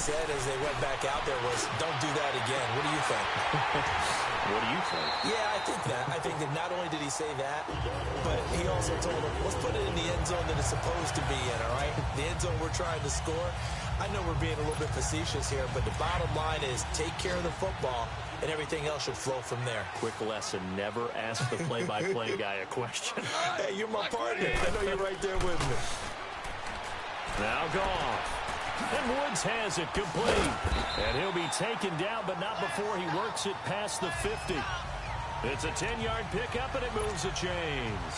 said as they went back out there was, don't do that again. What do you think? What do you think? Yeah, I think that. I think that not only did he say that, but he also told him, let's put it in the end zone that it's supposed to be in, all right? The end zone we're trying to score. I know we're being a little bit facetious here, but the bottom line is take care of the football, and everything else should flow from there. Quick lesson, never ask the play-by-play guy a question. Hey, you're my partner. I know you're right there with me. Now Goff. And Woods has it complete. And he'll be taken down, but not before he works it past the 50. It's a 10-yard pickup, and it moves the chains.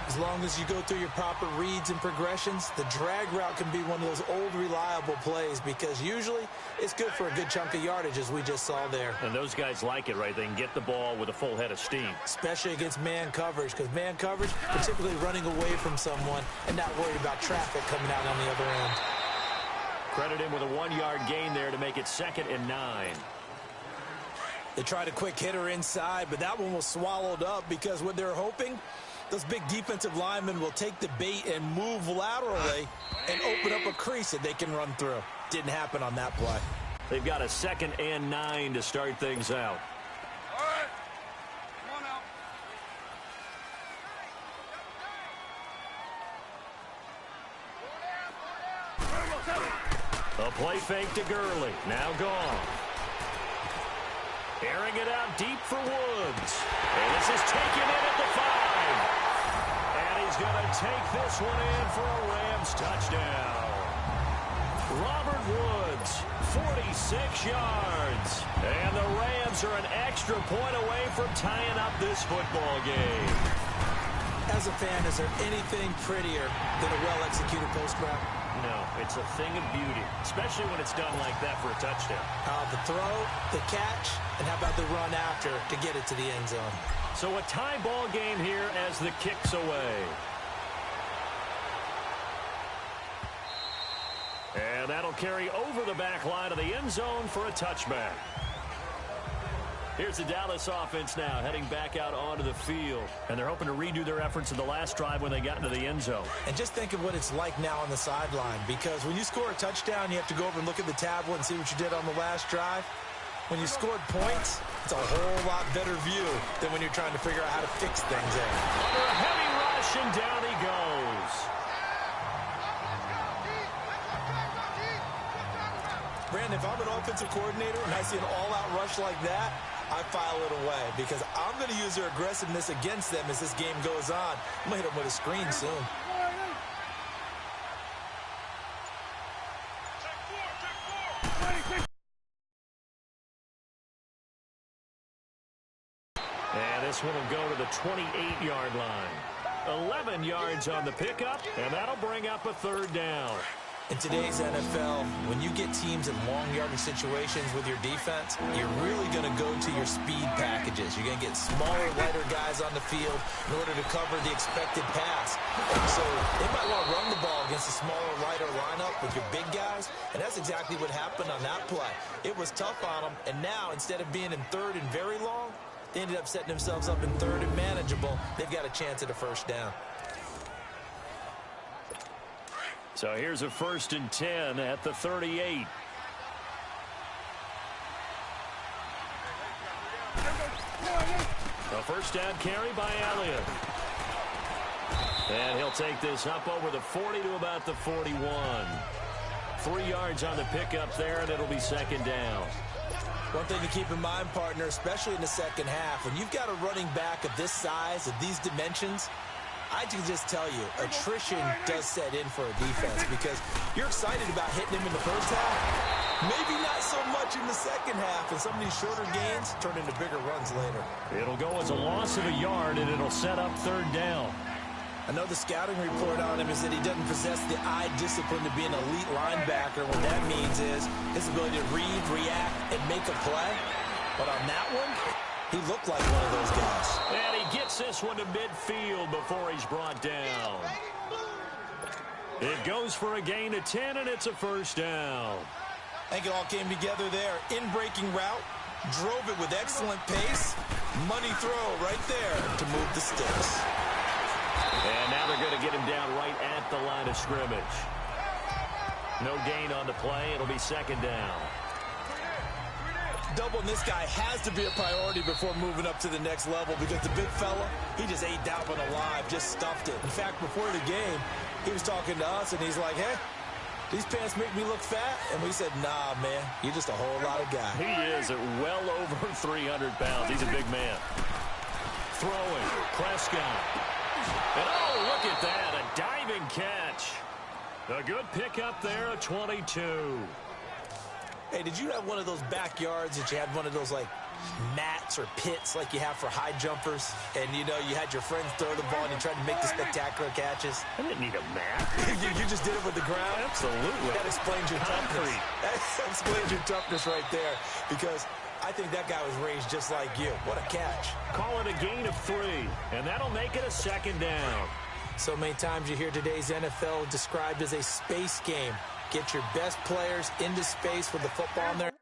As long as you go through your proper reads and progressions, the drag route can be one of those old reliable plays because usually it's good for a good chunk of yardage, as we just saw there. And those guys like it, right? They can get the ball with a full head of steam. Especially against man coverage, because man coverage, we're typically running away from someone and not worried about traffic coming out on the other end. Credit him with a 1-yard gain there to make it 2nd and 9. They tried a quick hitter inside, but that one was swallowed up because what they're hoping, those big defensive linemen will take the bait and move laterally and open up a crease that they can run through. Didn't happen on that play. They've got a 2nd and 9 to start things out. All right. Come on out. A play fake to Gurley. Now gone. Airing it out deep for Woods. And this is taken in at the 5. And he's going to take this one in for a Rams touchdown. Robert Woods, 46 yards. And the Rams are an extra point away from tying up this football game. As a fan, is there anything prettier than a well-executed post route? No, it's a thing of beauty, especially when it's done like that for a touchdown. The throw, the catch, and how about the run after to get it to the end zone? So a tie ball game here as the kick's away. And that'll carry over the back line of the end zone for a touchback. Here's the Dallas offense now heading back out onto the field. And they're hoping to redo their efforts in the last drive when they got into the end zone. And just think of what it's like now on the sideline. Because when you score a touchdown, you have to go over and look at the tablet and see what you did on the last drive. When you scored points, it's a whole lot better view than when you're trying to figure out how to fix things there. Under a heavy rush, and down he goes. Brandon, if I'm an offensive coordinator and I see an all-out rush like that, I file it away because I'm going to use their aggressiveness against them as this game goes on. I'm going to hit them with a screen soon. And this one will go to the 28-yard line. 11 yards on the pickup, and that'll bring up a 3rd down. In today's NFL, when you get teams in long yardage situations with your defense, you're really going to go to your speed packages. You're going to get smaller, lighter guys on the field in order to cover the expected pass. So they might want to run the ball against a smaller, lighter lineup with your big guys, and that's exactly what happened on that play. It was tough on them, and now instead of being in 3rd and very long, they ended up setting themselves up in 3rd and manageable. They've got a chance at a 1st down. So here's a 1st and 10 at the 38. A 1st down carry by Elliott. And he'll take this up over the 40 to about the 41. 3 yards on the pickup there, and it'll be 2nd down. One thing to keep in mind, partner, especially in the second half, when you've got a running back of this size, of these dimensions, I can just tell you, attrition does set in for a defense because you're excited about hitting him in the first half. Maybe not so much in the second half, and some of these shorter gains turn into bigger runs later. It'll go as a loss of a yard, and it'll set up 3rd down. I know the scouting report on him is that he doesn't possess the eye discipline to be an elite linebacker. What that means is his ability to read, react, and make a play. But on that one, he looked like one of those guys. And he gets this one to midfield before he's brought down. It goes for a gain of 10, and it's a 1st down. I think it all came together there. In-breaking route, drove it with excellent pace. Money throw right there to move the sticks. And now they're going to get him down right at the line of scrimmage. No gain on the play. It'll be second down. Doubling this guy has to be a priority before moving up to the next level because the big fella, he just ate that one alive, just stuffed it. In fact, before the game, he was talking to us, and he's like, hey, these pants make me look fat? And we said, nah, man, you're just a whole lot of guy. He is at well over 300 pounds. He's a big man. Throwing, Prescott. And oh, look at that, a diving catch. A good pickup there, a 22. Hey, did you have one of those backyards that you had one of those, like, mats or pits like you have for high jumpers? And, you know, you had your friends throw the ball and you tried to make the spectacular catches? I didn't need a mat. you just did it with the ground? Absolutely. That explains your toughness. That explains your toughness right there because I think that guy was raised just like you. What a catch. Call it a gain of 3, and that'll make it a second down. So many times you hear today's NFL described as a space game. Get your best players into space with the football in their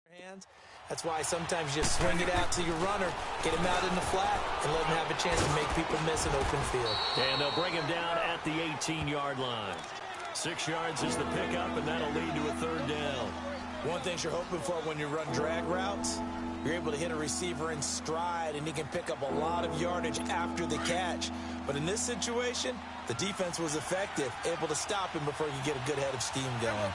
hands. That's why sometimes you just swing it out to your runner, get him out in the flat, and let him have a chance to make people miss an open field. And they'll bring him down at the 18-yard line. 6 yards is the pickup, and that'll lead to a third down. One thing you're hoping for when you run drag routes, you're able to hit a receiver in stride, and he can pick up a lot of yardage after the catch. But in this situation, the defense was effective, able to stop him before he could get a good head of steam going.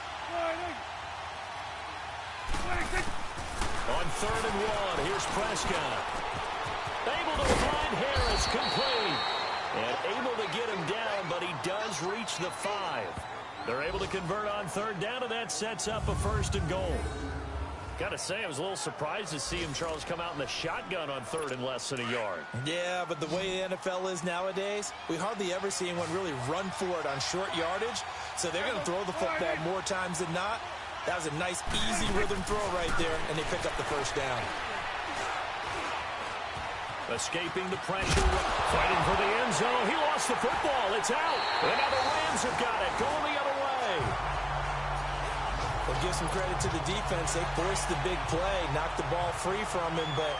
On 3rd and 1, here's Prescott. Able to find Harris, complete. And able to get him down, but he does reach the 5. They're able to convert on 3rd down, and that sets up a 1st and goal. Got to say, I was a little surprised to see him, Charles, come out in the shotgun on 3rd and less than a yard. Yeah, but the way the NFL is nowadays, we hardly ever see anyone really run for it on short yardage. So they're going to throw the football more times than not. That was a nice, easy rhythm throw right there, and they pick up the 1st down. Escaping the pressure, fighting for the end zone. He lost the football. It's out. And now the Rams have got it, going the other way. Well, give some credit to the defense. They forced the big play, knocked the ball free from him, but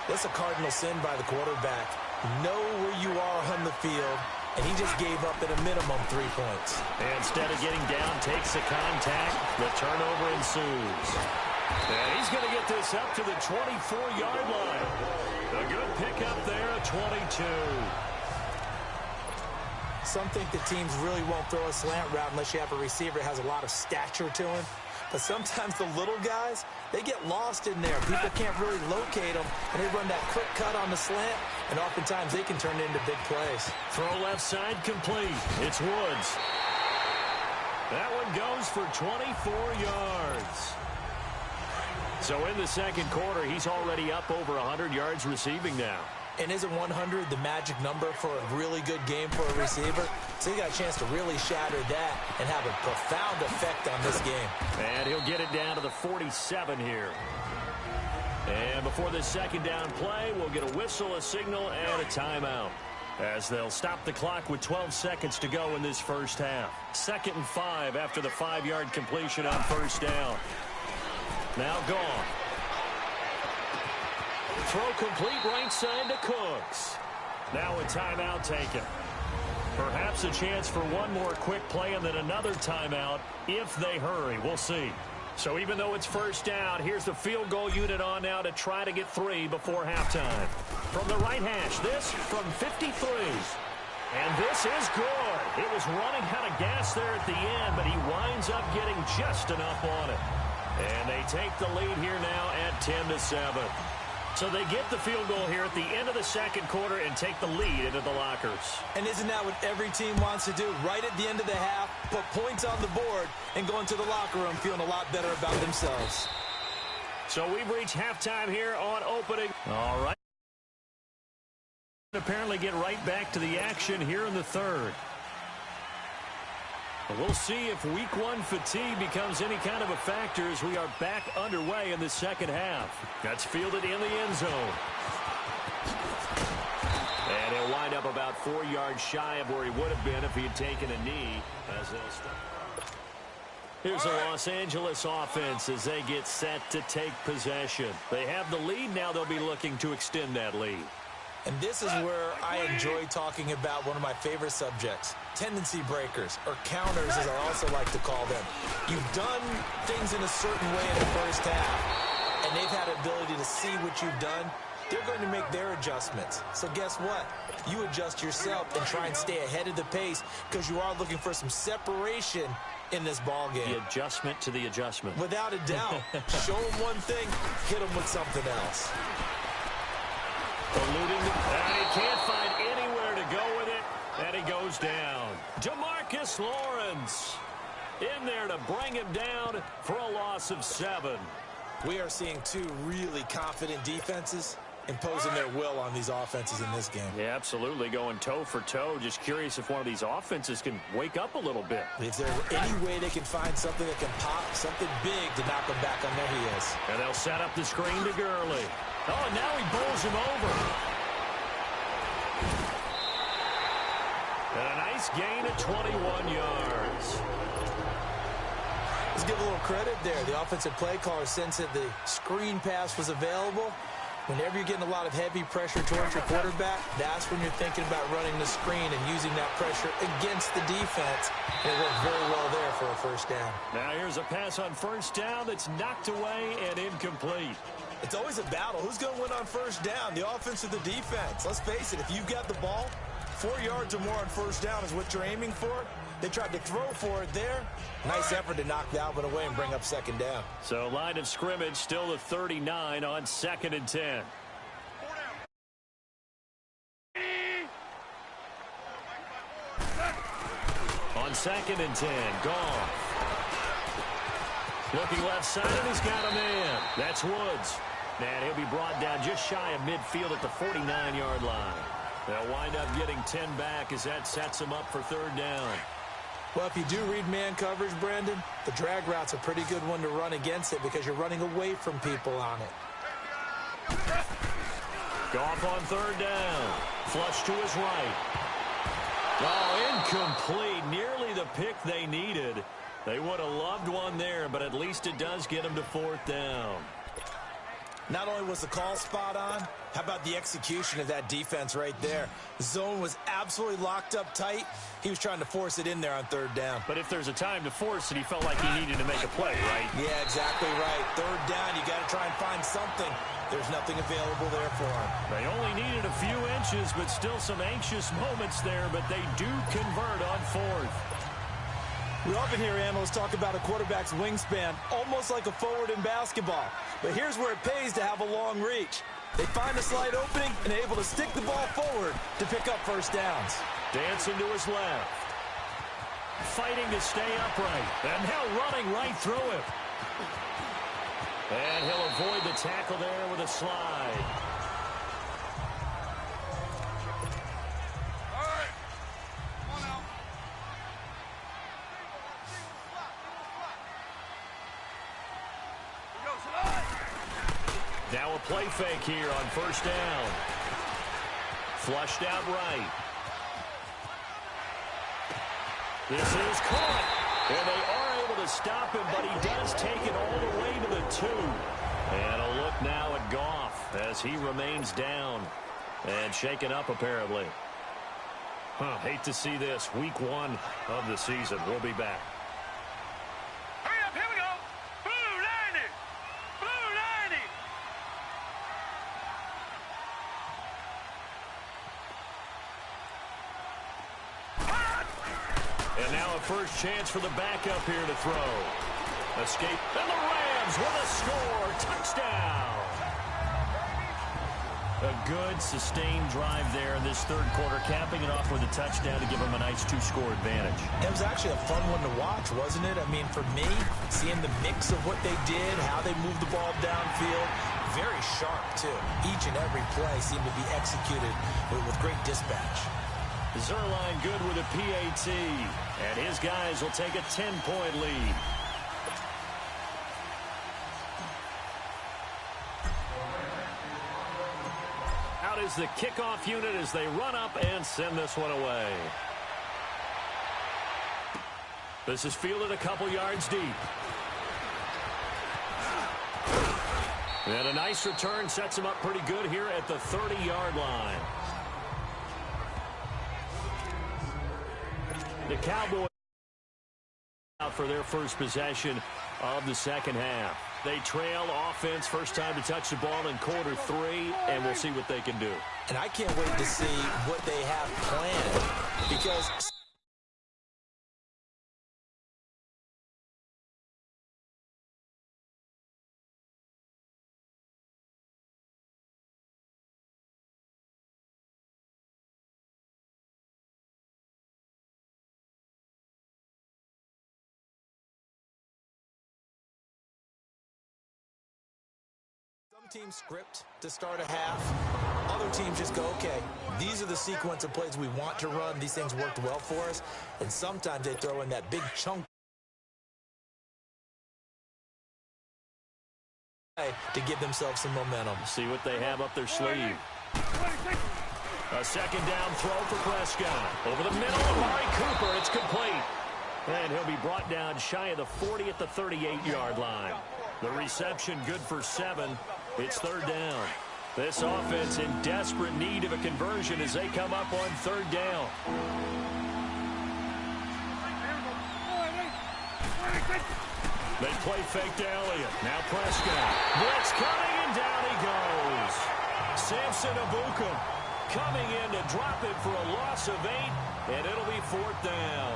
that's a cardinal sin by the quarterback. Know where you are on the field, and he just gave up at a minimum 3 points. And instead of getting down, takes the contact. The turnover ensues. And he's going to get this up to the 24-yard line. A good pickup there, a 22. Some think the teams really won't throw a slant route unless you have a receiver that has a lot of stature to him. But sometimes the little guys, they get lost in there. People can't really locate them, and they run that quick cut on the slant, and oftentimes they can turn it into big plays. Throw left side complete. It's Woods. That one goes for 24 yards. So in the second quarter, he's already up over 100 yards receiving now. And isn't 100 the magic number for a really good game for a receiver? So he got a chance to really shatter that and have a profound effect on this game. And he'll get it down to the 47 here. And before this second down play, we'll get a whistle, a signal, and a timeout, as they'll stop the clock with 12 seconds to go in this first half. 2nd and 5 after the 5-yard completion on 1st down. Now gone. Throw complete right side to Cooks. Now a timeout taken. Perhaps a chance for one more quick play and then another timeout if they hurry. We'll see. So even though it's 1st down, here's the field goal unit on now to try to get 3 before halftime. From the right hash, this from 53. And this is good. It was running out of gas there at the end, but he winds up getting just enough on it. And they take the lead here now at 10-7. So they get the field goal here at the end of the second quarter and take the lead into the lockers. And isn't that what every team wants to do? Right at the end of the half, put points on the board and go into the locker room feeling a lot better about themselves. So we've reached halftime here on opening. All right. Apparently get right back to the action here in the third. We'll see if week 1 fatigue becomes any kind of a factor as we are back underway in the second half. That's fielded in the end zone. And he'll wind up about 4 yards shy of where he would have been if he had taken a knee as they'll start. Here's a Los Angeles offense as they get set to take possession. They have the lead. Now they'll be looking to extend that lead. And this is where I enjoy talking about one of my favorite subjects, tendency breakers, or counters as I also like to call them. You've done things in a certain way in the first half, and they've had the ability to see what you've done. They're going to make their adjustments. So guess what? You adjust yourself and try and stay ahead of the pace because you are looking for some separation in this ball game. The adjustment to the adjustment. Without a doubt. Show them one thing, hit them with something else. Eluding and he can't find anywhere to go with it, and he goes down. DeMarcus Lawrence in there to bring him down for a loss of 7. We are seeing two really confident defenses imposing their will on these offenses in this game. Yeah, absolutely, going toe for toe. Just curious if one of these offenses can wake up a little bit. Is there any way they can find something that can pop, something big to knock them back on their heels? And they'll set up the screen to Gurley. Oh, and now he bowls him over. And a nice gain of 21 yards. Let's give a little credit there. The offensive play caller sensed that the screen pass was available. Whenever you're getting a lot of heavy pressure towards your quarterback, that's when you're thinking about running the screen and using that pressure against the defense. And it worked very well there for a first down. Now here's a pass on first down that's knocked away and incomplete. It's always a battle. Who's going to win on first down, the offense or the defense? Let's face it, if you've got the ball, 4 yards or more on first down is what you're aiming for. They tried to throw for it there. Nice effort to knock that one away and bring up second down. So line of scrimmage still the 39 on 2nd and 10. On 2nd and 10, Goff. Looking left side, and he's got a man. That's Woods. And he'll be brought down just shy of midfield at the 49-yard line. They'll wind up getting 10 back as that sets them up for 3rd down. Well, if you do read man coverage, Brandon, the drag route's a pretty good one to run against it because you're running away from people on it. Goff on 3rd down. Flush to his right. Oh, incomplete. Nearly the pick they needed. They would have loved one there, but at least it does get them to 4th down. Not only was the call spot on, how about the execution of that defense right there? The zone was absolutely locked up tight. He was trying to force it in there on 3rd down. But if there's a time to force it, he felt like he needed to make a play, right? Yeah, exactly right. 3rd down, you got to try and find something. There's nothing available there for him. They only needed a few inches, but still some anxious moments there, but they do convert on 4th. We often hear analysts talk about a quarterback's wingspan, almost like a forward in basketball. But here's where it pays to have a long reach. They find a slight opening and are able to stick the ball forward to pick up first downs. Dancing to his left. Fighting to stay upright. And now running right through him. And he'll avoid the tackle there with a slide. Now a play fake here on 1st down. Flushed out right. This is caught. And they are able to stop him, but he does take it all the way to the 2. And a look now at Goff as he remains down and shaken up apparently. Hate to see this. Week 1 of the season. We'll be back. And now a first chance for the backup here to throw. Escape. And the Rams with a score. Touchdown. A good, sustained drive there in this 3rd quarter, capping it off with a touchdown to give them a nice 2-score advantage. It was actually a fun one to watch, wasn't it? I mean, for me, seeing the mix of what they did, how they moved the ball downfield, very sharp, too. Each and every play seemed to be executed with great dispatch. Zerline good with a PAT, and his guys will take a 10-point lead. Out is the kickoff unit as they run up and send this one away. This is fielded a couple yards deep. And a nice return sets him up pretty good here at the 30-yard line. The Cowboys out for their first possession of the second half. They trail offense, first time to touch the ball in quarter 3, and we'll see what they can do. And I can't wait to see what they have planned, because some teams script to start a half. Other teams just go, okay, these are the sequence of plays we want to run. These things worked well for us. And sometimes they throw in that big chunk to give themselves some momentum. See what they have up their sleeve. A second down throw for Prescott. Over the middle, Amari Cooper. It's complete. And he'll be brought down shy of the 40 at the 38-yard line. The reception good for 7. It's third down. This offense in desperate need of a conversion as they come up on third down. They play fake to Elliott. Now Prescott. Blitz coming, and down he goes. Samson Abuka coming in to drop it for a loss of 8, and it'll be fourth down.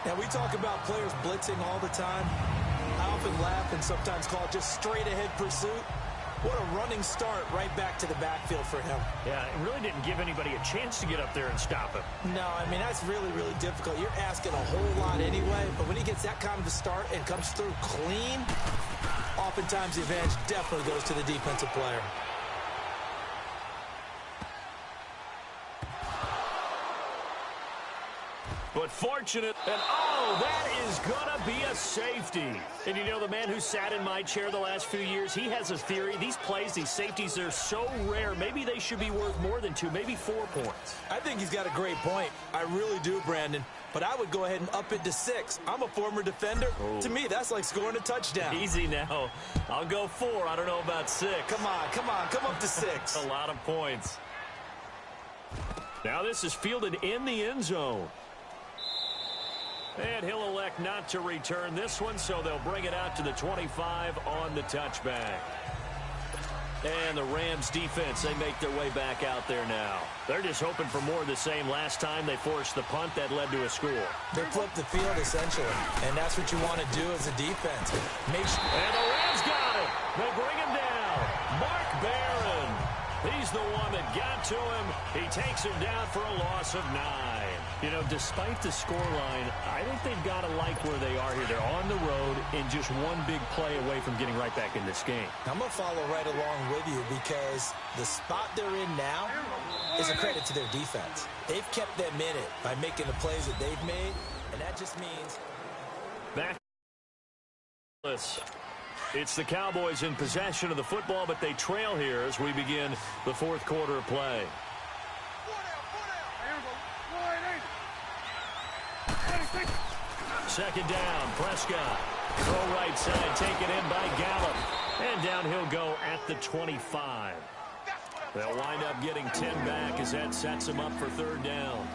Now, we talk about players blitzing all the time. I often laugh and sometimes call it just straight-ahead pursuit. What a running start right back to the backfield for him. Yeah, it really didn't give anybody a chance to get up there and stop him. No, I mean, that's really, really difficult. You're asking a whole lot anyway, but when he gets that kind of a start and comes through clean, oftentimes the advantage definitely goes to the defensive player. But fortunate, and oh, that is going to be a safety. And you know, the man who sat in my chair the last few years, he has a theory. These plays, these safeties, they're so rare. Maybe they should be worth more than 2, maybe 4 points. I think he's got a great point. I really do, Brandon. But I would go ahead and up it to 6. I'm a former defender. Oh. To me, that's like scoring a touchdown. Easy now. I'll go 4. I don't know about 6. Come on, come up to 6. A lot of points. Now this is fielded in the end zone. And he'll elect not to return this one, so they'll bring it out to the 25 on the touchback. And the Rams defense, they make their way back out there now. They're just hoping for more of the same. Last time they forced the punt that led to a score. They flipped the field, essentially, and that's what you want to do as a defense. And the Rams got him. They bring him down. Mark Barron. He's the one that got to him. He takes him down for a loss of 9. You know, despite the scoreline, I think they've got to like where they are here. They're on the road and just one big play away from getting right back in this game. I'm going to follow right along with you because the spot they're in now is a credit to their defense. They've kept them in it by making the plays that they've made, and that just means... Back. It's the Cowboys in possession of the football, but they trail here as we begin the fourth quarter of play. Second down, Prescott. Throw right side, taken in by Gallup. And down he'll go at the 25. They'll wind up getting 10 back as that sets them up for third down.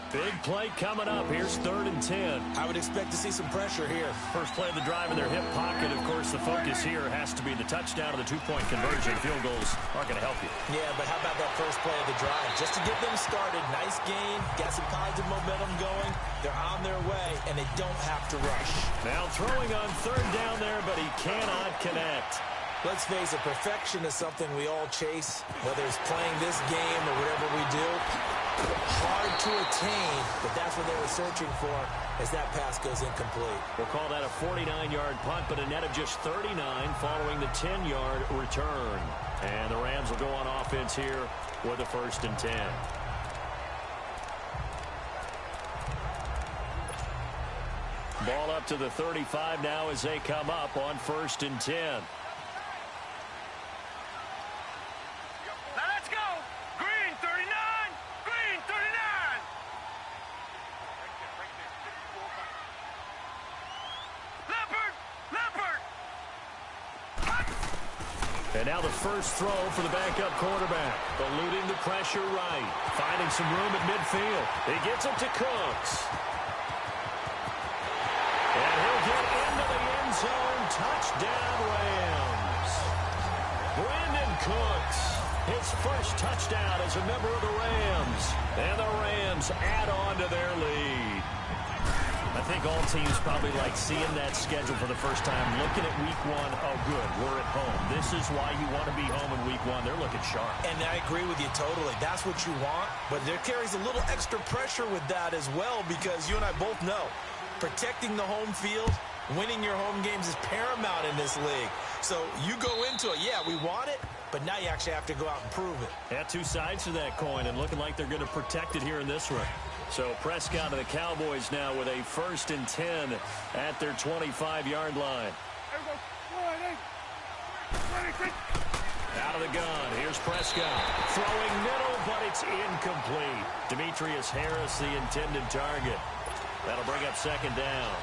Big play coming up. Here's 3rd and 10. I would expect to see some pressure here. First play of the drive in their hip pocket. Of course, the focus here has to be the touchdown or the 2-point conversion. Field goals aren't going to help you. Yeah, but how about that first play of the drive? Just to get them started, nice gain, got some positive momentum going. They're on their way, and they don't have to rush. Now throwing on 3rd down there, but he cannot connect. Let's face it, perfection is something we all chase, whether it's playing this game or whatever we do. Hard to attain, but that's what they were searching for as that pass goes incomplete. We'll call that a 49-yard punt, but a net of just 39 following the 10-yard return. And the Rams will go on offense here with a 1st and 10. Ball up to the 35 now as they come up on 1st and 10. now the first throw for the backup quarterback. Eluding the pressure right. Finding some room at midfield. He gets it to Cooks. And he'll get into the end zone. Touchdown, Rams. Brandon Cooks, his first touchdown as a member of the Rams. And the Rams add on to their lead. I think all teams probably like seeing that schedule for the first time, looking at week one. Oh, good, we're at home. This is why you want to be home in week one. They're looking sharp. And I agree with you totally. That's what you want. But there carries a little extra pressure with that as well, because you and I both know protecting the home field, winning your home games is paramount in this league. So you go into it, yeah, we want it, but now you actually have to go out and prove it. Yeah, two sides to that coin, and looking like they're going to protect it here in this one. So Prescott and the Cowboys now with a 1st and 10 at their 25-yard line. Out of the gun. Here's Prescott. Throwing middle, but it's incomplete. Demetrius Harris, the intended target. That'll bring up 2nd down.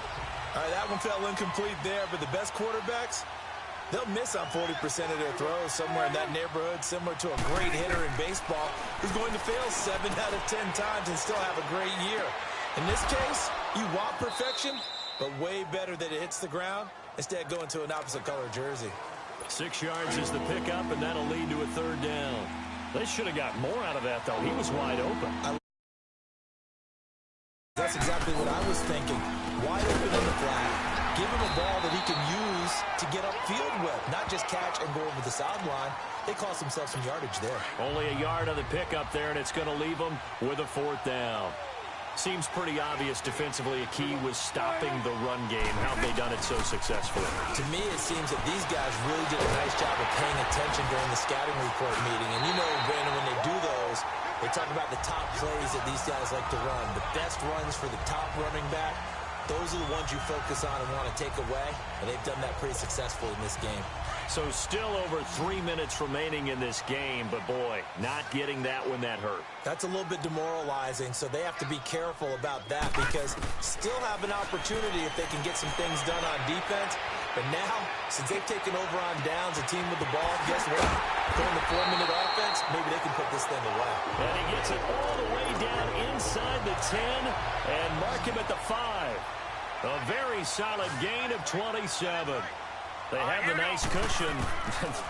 All right, that one fell incomplete there, but the best quarterbacks, they'll miss on 40% of their throws, somewhere in that neighborhood, similar to a great hitter in baseball who's going to fail 7 out of 10 times and still have a great year. In this case, you want perfection, but way better that it hits the ground instead of going to an opposite color jersey. 6 yards is the pickup, and that'll lead to a 3rd down. They should have got more out of that, though. He was wide open. That's exactly what I was thinking. Wide open in the flat. Give him a ball that he can use to get upfield with, not just catch and go over the sideline. They cost themselves some yardage there. Only a yard on the pickup there, and it's going to leave them with a 4th down. Seems pretty obvious defensively a key was stopping the run game. How have they done it so successfully? To me, it seems that these guys really did a nice job of paying attention during the scouting report meeting. And you know, Brandon, when they do those, they talk about the top plays that these guys like to run. The best runs for the top running back. Those are the ones you focus on and want to take away, and they've done that pretty successfully in this game. So still over 3 minutes remaining in this game, but boy, not getting that when that hurt. That's a little bit demoralizing, so they have to be careful about that because still have an opportunity if they can get some things done on defense. But now, since they've taken over on downs, a team with the ball, guess what? Going the 4-minute offense, maybe they can put this thing away. And he gets it all the way down inside the 10 and mark him at the 5. A very solid gain of 27. They have the nice cushion.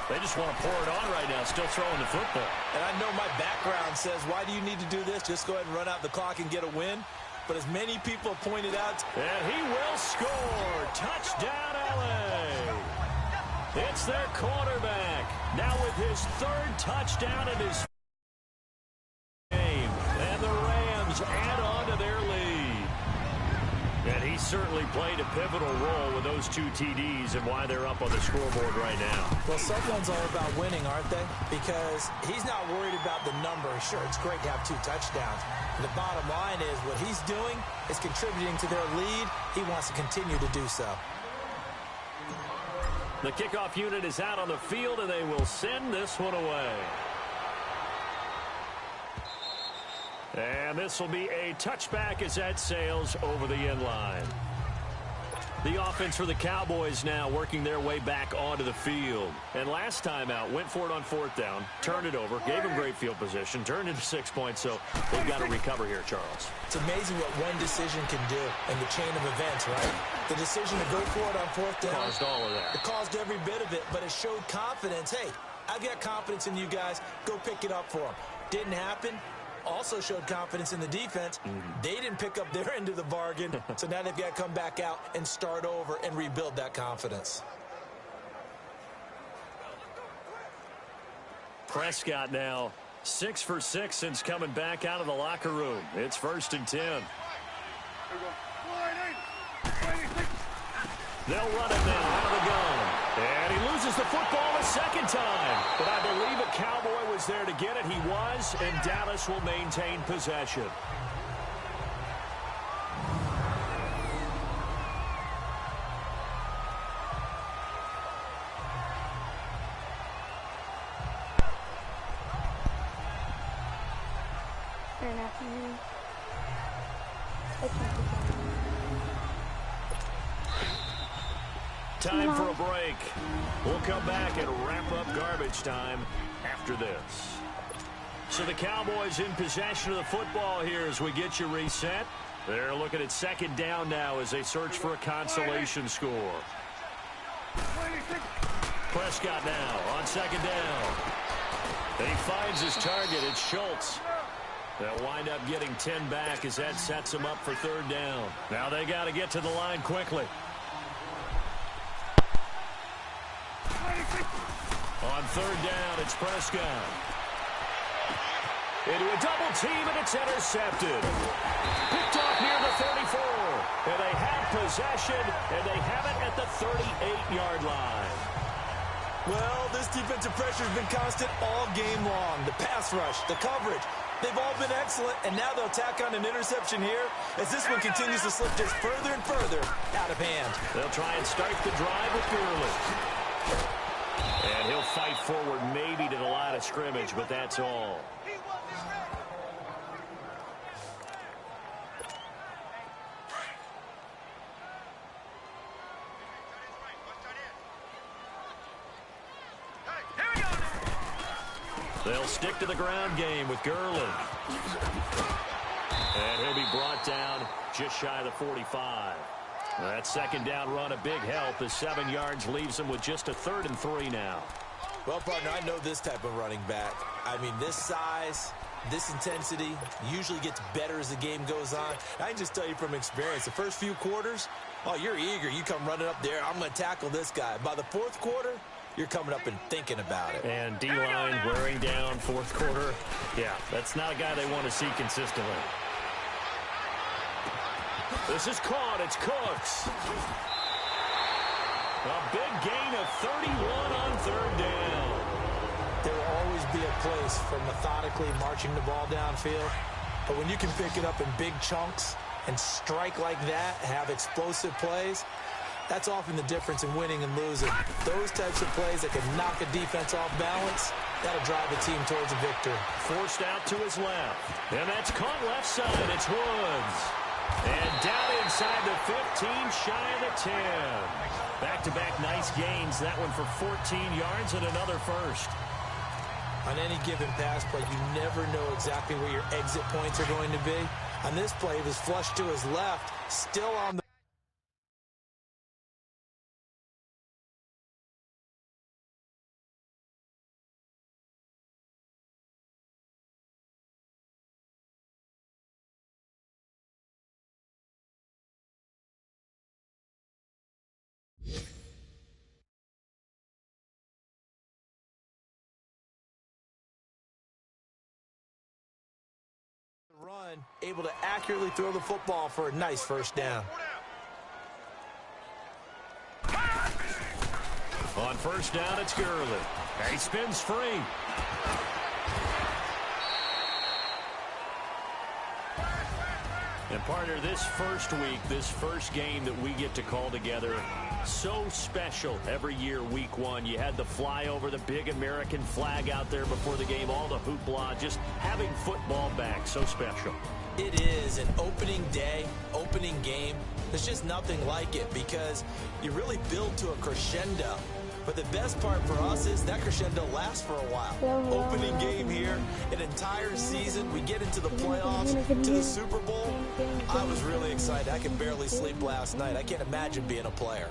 They just want to pour it on right now, still throwing the football. And I know my background says, why do you need to do this? Just go ahead and run out the clock and get a win. But as many people have pointed out. And he will score. Touchdown, LA. It's their quarterback. Now with his 3rd touchdown in his game. And the Rams add on to their lead. And he certainly played a pivotal role with those 2 TDs and why they're up on the scoreboard right now. Well, someone's all about winning, aren't they? Because he's not worried about the number. Sure, it's great to have 2 touchdowns. The bottom line is what he's doing is contributing to their lead. He wants to continue to do so. The kickoff unit is out on the field, and they will send this one away. And this will be a touchback as that sails over the end line. The offense for the Cowboys now working their way back onto the field. And last time out, went for it on 4th down, turned it over, gave them great field position, turned into 6 points, so they've got to recover here, Charles. It's amazing what one decision can do in the chain of events, right? The decision to go for it on 4th down. Caused all of that. It caused every bit of it, but it showed confidence. Hey, I've got confidence in you guys. Go pick it up for them. Didn't happen. Also showed confidence in the defense. They didn't pick up their end of the bargain, so now they've got to come back out and start over and rebuild that confidence. Prescott now 6 for 6 since coming back out of the locker room. It's 1st and 10. They'll run it now out of the gun. And he loses the football a 2nd time. But I believe a Cowboy was there to get it. He was, and Dallas will maintain possession. time for a break. We'll come back and wrap up garbage time after this. So the Cowboys in possession of the football here as we get you reset. They're looking at second down now as they search for a consolation score. Prescott now on second down. And he finds his target. It's Schultz. They'll wind up getting 10 back as that sets him up for third down. Now they got to get to the line quickly. On third down, it's Prescott. Into a double team, and it's intercepted. Picked off near the 34. And they have possession, and they have it at the 38-yard line. Well, this defensive pressure has been constant all game long. The pass rush, the coverage, they've all been excellent, and now they'll tack on an interception here as this one continues to slip just further and further out of hand. They'll try and start the drive with Gurley. And he'll fight forward maybe to the line of scrimmage, but that's all. They'll stick to the ground game with Gurley. And he'll be brought down just shy of the 45. That second down run a big help as 7 yards leaves him with just a 3rd and 3 now. Well, partner, I know this type of running back. I mean, this size, this intensity usually gets better as the game goes on. I can just tell you from experience, the first few quarters, oh, you're eager. You come running up there. I'm going to tackle this guy. By the 4th quarter, you're coming up and thinking about it. And D-line wearing down 4th quarter. Yeah, that's not a guy they want to see consistently. This is caught. It's Cooks. A big gain of 31 on 3rd down. There will always be a place for methodically marching the ball downfield. But when you can pick it up in big chunks and strike like that, have explosive plays, that's often the difference in winning and losing. Those types of plays that can knock a defense off balance, that'll drive a team towards a victory. Forced out to his left. And that's caught left side. It's Woods. And down inside the 15, shy of the 10. Back-to-back nice gains. That one for 14 yards and another first. On any given pass play, you never know exactly where your exit points are going to be. On this play, he was flushed to his left, still on the run, able to accurately throw the football for a nice first down. On first down, it's Gurley. He spins free. And partner, this first week, this first game that we get to call together, so special every year, week 1. You had the flyover, the big American flag out there before the game, all the hoopla, just having football back, so special. It is an opening day, opening game. There's just nothing like it because you really build to a crescendo. But the best part for us is that crescendo lasts for a while. Opening game here, an entire season. We get into the playoffs, to the Super Bowl. I was really excited. I could barely sleep last night. I can't imagine being a player.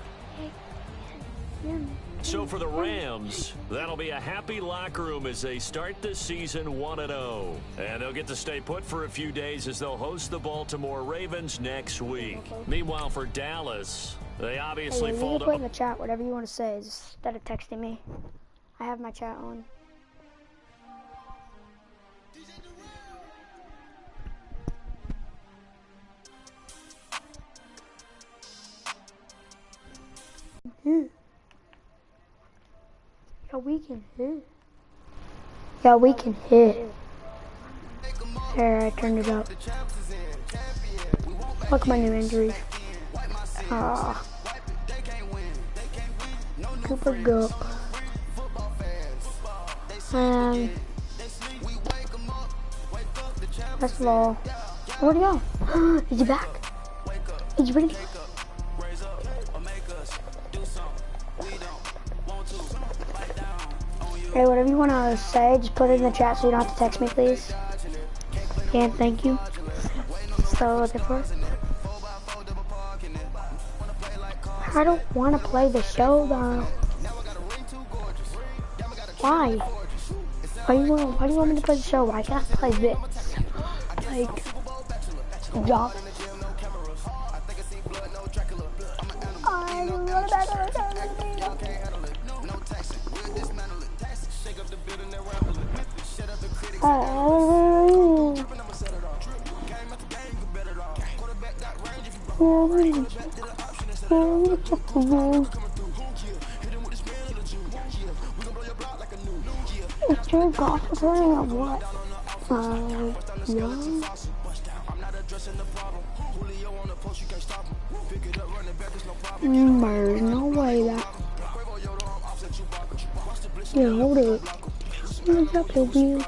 So for the Rams, that'll be a happy locker room as they start this season 1-0. And they'll get to stay put for a few days as they'll host the Baltimore Ravens next week. Meanwhile, for Dallas, they obviously you fold can put up. in the chat whatever you want to say instead of texting me. I have my chat on. Yeah, we can hit. Yeah, we can hit. There, I turned it up. Look at my new injuries. Cooper Gup. And that's all. Where'd he go? Is he back? Is he ready? Hey, whatever you want to say, just put it in the chat so you don't have to text me, please. And thank you. So looking for. I don't want to play the show though. Why? Why do you want me to play the show? Why can't I play this? Like, job. Is your golf turning or what? Yeah. There's no way that. Yeah, hold it. What's up, Bill?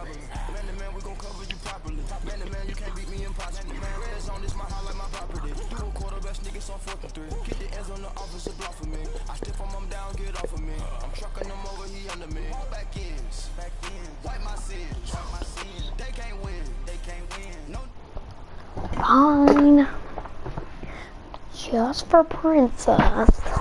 Fine. Just for Princess.